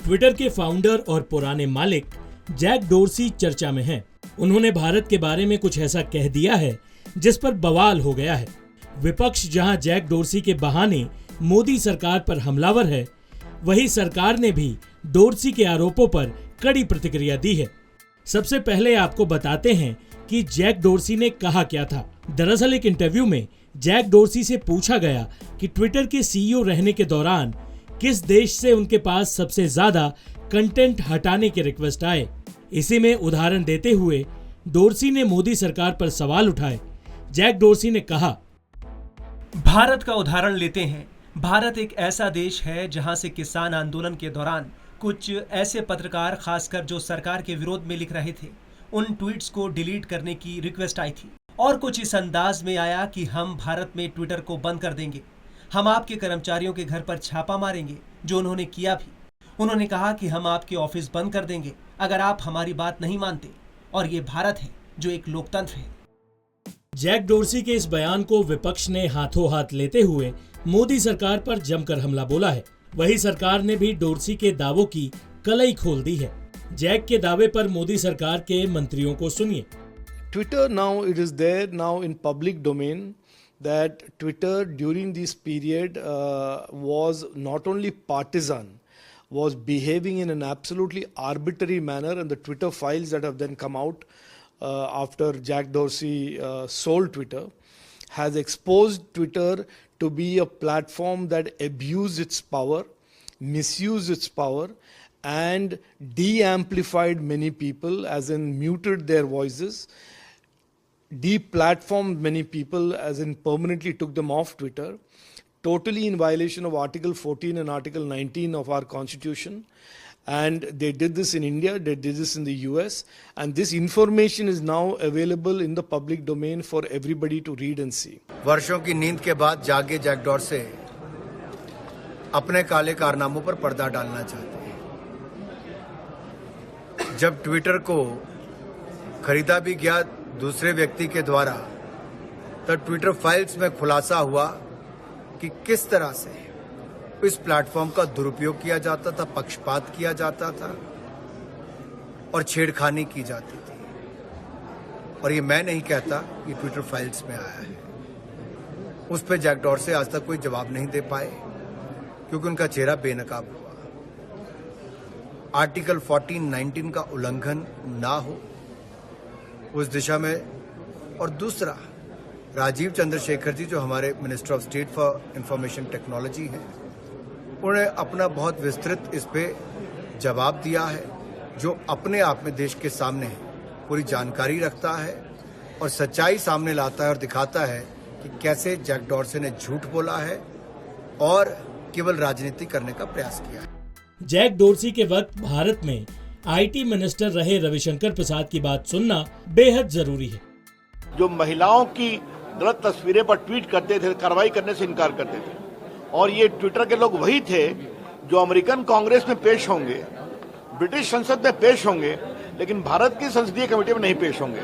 Twitter के founder और पुराने मालिक जैक डोर्सी चर्चा में हैं। उन्होंने भारत के बारे में कुछ ऐसा कह दिया है जिस पर बवाल हो गया है। विपक्ष जहां जैक डोर्सी के बहाने मोदी सरकार पर हमलावर है, वहीं सरकार ने भी डोर्सी के आरोपों पर कड़ी प्रतिक्रिया दी है। सबसे पहले आपको बताते हैं कि जैक डोर्सी ने कहा क्या था। दरअसल एक इंटरव्यू में जैक डोर्सी से पूछा गया कि ट्विटर के सीईओ रहने के दौरान किस देश से उनके पास सबसे ज्यादा कंटेंट हटाने के रिक्वेस्ट आए। इसी में उदाहरण देते हुए डोर्सी ने मोदी सरकार पर सवाल उठाए। जैक डोर्सी ने कहा, भारत का उदाहरण लेते हैं। भारत एक ऐसा देश है जहां से किसान आंदोलन के दौरान कुछ ऐसे पत्रकार, खासकर जो सरकार के विरोध में लिख रहे थे, उन ट्वीट्स को डिलीट करने की रिक्वेस्ट आई थी और कुछ इस अंदाज में आया कि हम भारत में ट्विटर को बंद कर देंगे, हम आपके कर्मचारियों के घर पर छापा मारेंगे, जो उन्होंने किया भी। उन्होंने कहा कि हम आपके ऑफिस बंद कर देंगे अगर आप हमारी बात नहीं मानते, और ये भारत है जो एक लोकतंत्र है। जैक डोर्सी के इस बयान को विपक्ष ने हाथों हाथ लेते हुए मोदी सरकार पर जमकर हमला बोला है। वही सरकार ने भी डोर्सी के दावों की कलई खोल दी है। जैक के दावे पर मोदी सरकार के मंत्रियों को सुनिए। Twitter now, it is there now in public domain that Twitter during this period was not only partisan, was behaving in an absolutely arbitrary manner, and the Twitter files that have then come out after Jack Dorsey sold Twitter has exposed Twitter to be a platform that abused its power, misused its power, and de-amplified many people, as in muted their voices, de-platformed many people, as in permanently took them off Twitter, totally in violation of Article 14 and Article 19 of our Constitution. And they did this in India, they did this in the US, and this information is now available in the public domain for everybody to read and see. वर्षों की नींद के बाद जागे Jack dorsi अपने काले कारनामों पर पर्दा डालना चाहते हैं। जब ट्विटर को खरीदा भी गया दूसरे व्यक्ति के द्वारा, तब ट्विटर फाइल्स में खुलासा हुआ कि किस तरह से इस प्लेटफॉर्म का दुरुपयोग किया जाता था, पक्षपात किया जाता था और छेड़खानी की जाती थी। और ये मैं नहीं कहता, ये ट्विटर फाइल्स में आया है। उस पर जैक डोर्सी आज तक कोई जवाब नहीं दे पाए क्योंकि उनका चेहरा बेनकाब हुआ। आर्टिकल 14-19 का उल्लंघन ना हो उस दिशा में। और दूसरा, राजीव चंद्रशेखर जी जो हमारे minister of state for information technology हैं, उन्होंने अपना बहुत विस्तृत इस पे जवाब दिया है, जो अपने आप में देश के सामने पूरी जानकारी रखता है और सच्चाई सामने लाता है और दिखाता है कि कैसे जैक डोर्सी ने झूठ बोला है और केवल राजनीति करने का प्रयास किया है। जैक डोर्सी के वक्त भारत में आईटी मिनिस्टर रहे रविशंकर प्रसाद की बात सुनना बेहद जरूरी है। जो महिलाओं की गलत तस्वीरें पर ट्वीट करते थे, कार्रवाई करने से इनकार करते थे, और ये ट्विटर के लोग वही थे जो अमेरिकन कांग्रेस में पेश होंगे, ब्रिटिश संसद में पेश होंगे, लेकिन भारत की संसदीय कमेटी में नहीं पेश होंगे।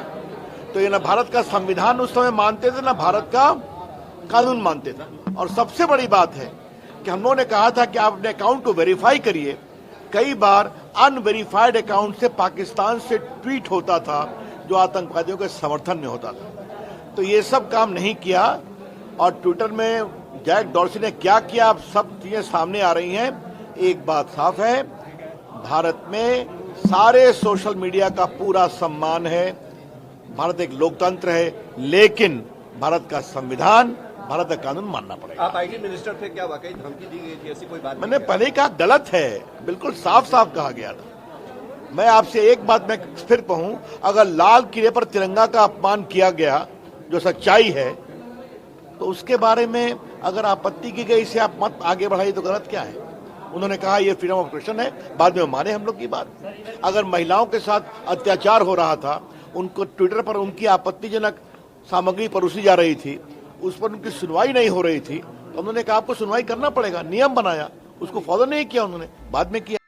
तो ये ना भारत का संविधान उस समय मानते थे, ना भारत का कानून मानते थे। और सबसे बड़ी बात है कि हम लोगों ने कहा था कि आप अपने अकाउंट को वेरीफाई करिए। कई बार अनवेरीफाइड अकाउंट से पाकिस्तान से ट्वीट होता था जो आतंकवादियों के समर्थन में होता था। तो ये सब काम नहीं किया, और ट्विटर में जैक डोर्सी ने क्या किया, अब सब चीजें सामने आ रही हैं। एक बात साफ है, भारत में सारे सोशल मीडिया का पूरा सम्मान है। भारत एक लोकतंत्र है, लेकिन भारत का संविधान, भारत का कानून मानना पड़ेगा। आप आईटी मिनिस्टर थे, क्या वाकई धमकी दी गई थी, ऐसी कोई बात? मैंने पहले कहा गलत है, बिल्कुल साफ साफ कहा गया था। मैं आपसे एक बात मैं फिर कहूं, अगर लाल किले पर तिरंगा का अपमान किया गया जो सच्चाई है, तो उसके बारे में अगर आपत्ति की गई, इसे आप मत आगे बढ़ाइए, तो गलत क्या है? उन्होंने कहा ये फ्रीडम ऑफ एक्सप्रेशन है, बाद में माने हम लोग की बात। अगर महिलाओं के साथ अत्याचार हो रहा था, उनको ट्विटर पर उनकी आपत्तिजनक सामग्री परोसी जा रही थी, उस पर उनकी सुनवाई नहीं हो रही थी, तो उन्होंने कहा आपको सुनवाई करना पड़ेगा, नियम बनाया, उसको फॉलो नहीं किया उन्होंने, बाद में किया।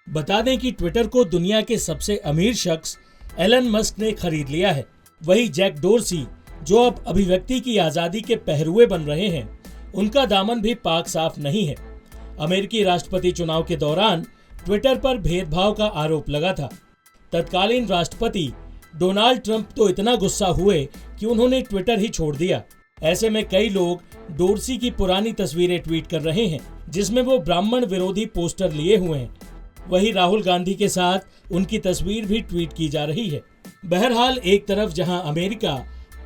बता दें कि ट्विटर को दुनिया के सबसे अमीर शख्स एलन मस्क ने खरीद लिया है। वही जैक डोर्सी, जो अब अभिव्यक्ति की आजादी के पहरुए बन रहे हैं, उनका दामन भी पाक साफ नहीं है। अमेरिकी राष्ट्रपति चुनाव के दौरान ट्विटर पर भेदभाव का आरोप लगा था। तत्कालीन राष्ट्रपति डोनाल्ड ट्रंप तो इतना गुस्सा हुए कि उन्होंने ट्विटर ही छोड़ दिया। ऐसे में कई लोग डोर्सी की पुरानी तस्वीरें ट्वीट कर रहे हैं जिसमें वो ब्राह्मण विरोधी पोस्टर लिए हुए हैं। वहीं राहुल गांधी के साथ उनकी तस्वीर भी ट्वीट की जा रही है। बहरहाल एक तरफ जहां अमेरिका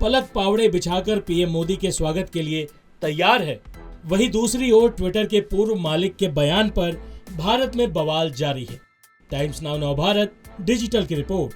पलक पावड़े बिछाकर पीएम मोदी के स्वागत के लिए तैयार है, वहीं दूसरी ओर ट्विटर के पूर्व मालिक के बयान पर भारत में बवाल जारी है। टाइम्स नाउ नव भारत डिजिटल की रिपोर्ट।